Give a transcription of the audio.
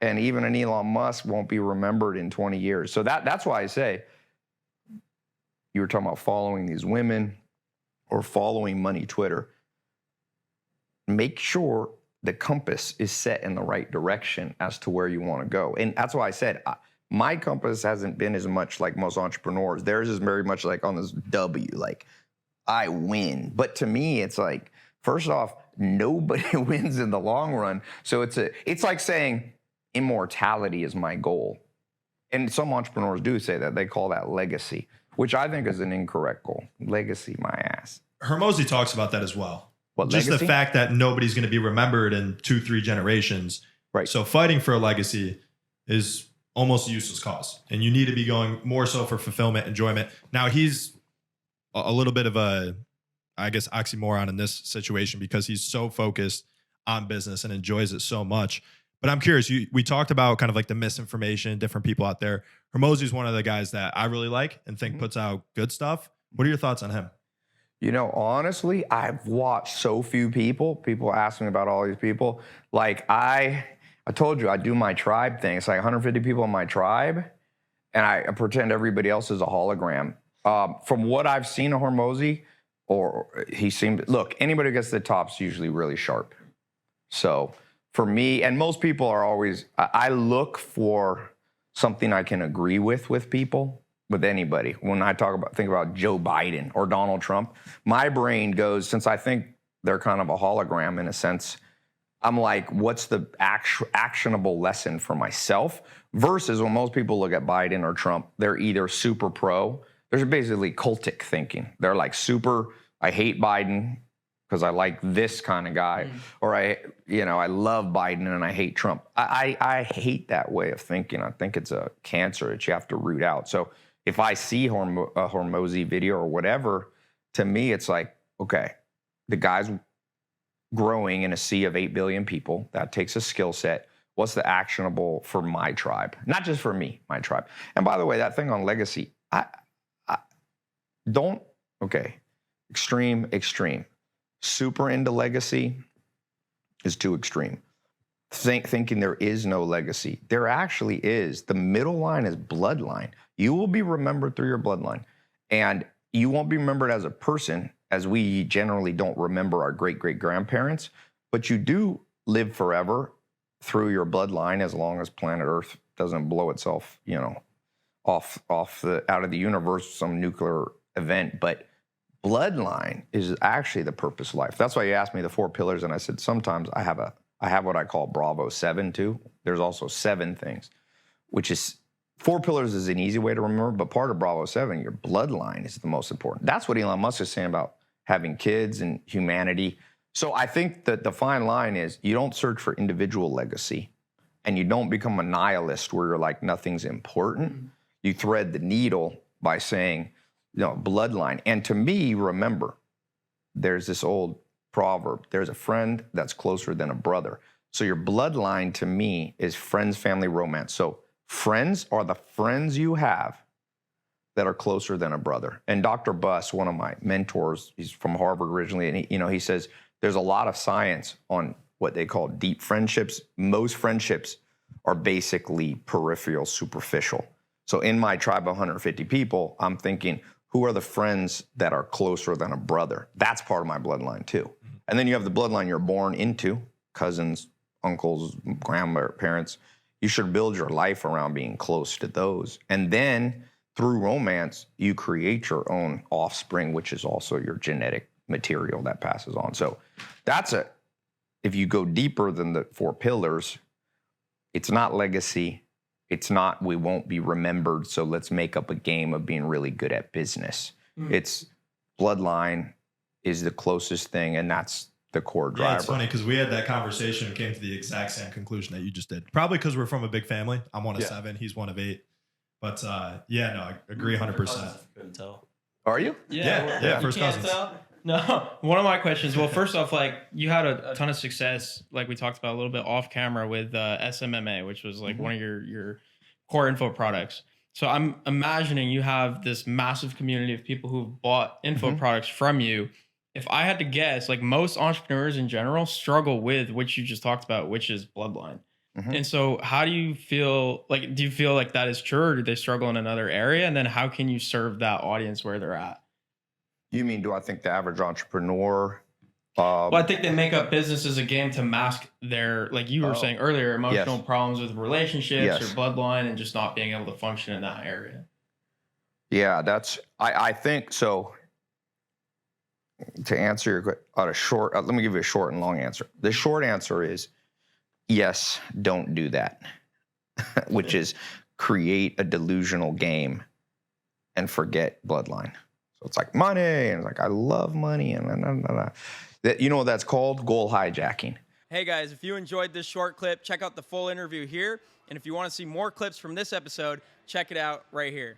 And even an Elon Musk won't be remembered in 20 years. So that's why I say, you were talking about following these women or following money Twitter. Make sure the compass is set in the right direction as to where you want to go. And that's why I said, my compass hasn't been as much like most entrepreneurs. Theirs is very much like on this W, like I win. But to me, it's like, first off, nobody wins in the long run. So it's like saying immortality is my goal. And some entrepreneurs do say that. They call that legacy, which I think is an incorrect goal. Legacy, my ass. Hormozi talks about that as well. What, just legacy? The fact that nobody's going to be remembered in 2-3 generations. Right. So fighting for a legacy is almost a useless cause. And you need to be going more so for fulfillment, enjoyment. Now he's a little bit of a, I guess, oxymoron in this situation because he's so focused on business and enjoys it so much. But I'm curious, we talked about kind of like the misinformation, different people out there. Hormozi is one of the guys that I really like and think puts out good stuff. What are your thoughts on him? You know, honestly, I've watched so few people. People ask me about all these people. Like I told you, I do my tribe thing. It's like 150 people in my tribe, and I pretend everybody else is a hologram. From what I've seen of Hormozi, or he seemed, look, anybody who gets to the top's usually really sharp. So for me, and most people are always, I look for something I can agree with people, with anybody. When I think about Joe Biden or Donald Trump, my brain goes, since I think they're kind of a hologram in a sense, I'm like, what's the actionable lesson for myself? Versus when most people look at Biden or Trump, they're either super pro, there's basically cultic thinking. They're like I hate Biden because I like this kind of guy, or I love Biden and I hate Trump. I hate that way of thinking. I think it's a cancer that you have to root out. So if I see a Hormozi video or whatever, to me it's like, okay, the guy's growing in a sea of 8 billion people. That takes a skill set. What's the actionable for my tribe? Not just for me, my tribe. And by the way, that thing on legacy, extreme. Super into legacy is too extreme. Thinking there is no legacy. There actually is. The middle line is bloodline. You will be remembered through your bloodline. And you won't be remembered as a person, as we generally don't remember our great-great-grandparents, but you do live forever through your bloodline as long as planet Earth doesn't blow itself, out of the universe, some nuclear event. But bloodline is actually the purpose of life. That's why you asked me the 4 pillars, and I said sometimes I have what I call Bravo 7 too. There's also 7 things, which is 4 pillars is an easy way to remember, but part of Bravo 7, your bloodline is the most important. That's what Elon Musk is saying about having kids and humanity. So I think that the fine line is you don't search for individual legacy and you don't become a nihilist where you're like nothing's important. You thread the needle by saying, bloodline. And to me, remember, there's this old proverb, there's a friend that's closer than a brother. So your bloodline to me is friends, family, romance. So friends are the friends you have that are closer than a brother. And Dr. Buss, one of my mentors, he's from Harvard originally, and he says there's a lot of science on what they call deep friendships. Most friendships are basically peripheral, superficial. So in my tribe of 150 people, I'm thinking, who are the friends that are closer than a brother? That's part of my bloodline too. And then you have the bloodline you're born into, cousins, uncles, grandparents. You should build your life around being close to those. And then through romance, you create your own offspring, which is also your genetic material that passes on. So if you go deeper than the 4 pillars, it's not legacy. It's not, we won't be remembered, so let's make up a game of being really good at business. It's bloodline is the closest thing, and that's the core driver. Yeah, it's funny because we had that conversation and came to the exact same conclusion that you just did. Probably because we're from a big family. I'm one of 7. He's one of 8. But I agree 100%. Couldn't tell. Are you? Yeah. First cousins. No, one of my questions. Well, first off, like you had a ton of success, like we talked about a little bit off camera with SMMA, which was like one of your core info products. So I'm imagining you have this massive community of people who've bought info products from you. If I had to guess, like most entrepreneurs in general struggle with what you just talked about, which is bloodline. And so how do you feel like, do you feel like that is true, or do they struggle in another area? And then how can you serve that audience where they're at? You mean, do I think the average entrepreneur? Well, I think they make up business as a game to mask their, like you were saying earlier, emotional problems with relationships or bloodline, and just not being able to function in that area. Yeah, I think so. To answer your question, let me give you a short and long answer. The short answer is yes, don't do that, which is create a delusional game and forget bloodline. So it's like money, and it's like, I love money, and you know what that's called? Goal hijacking. Hey guys, if you enjoyed this short clip, check out the full interview here. And if you want to see more clips from this episode, check it out right here.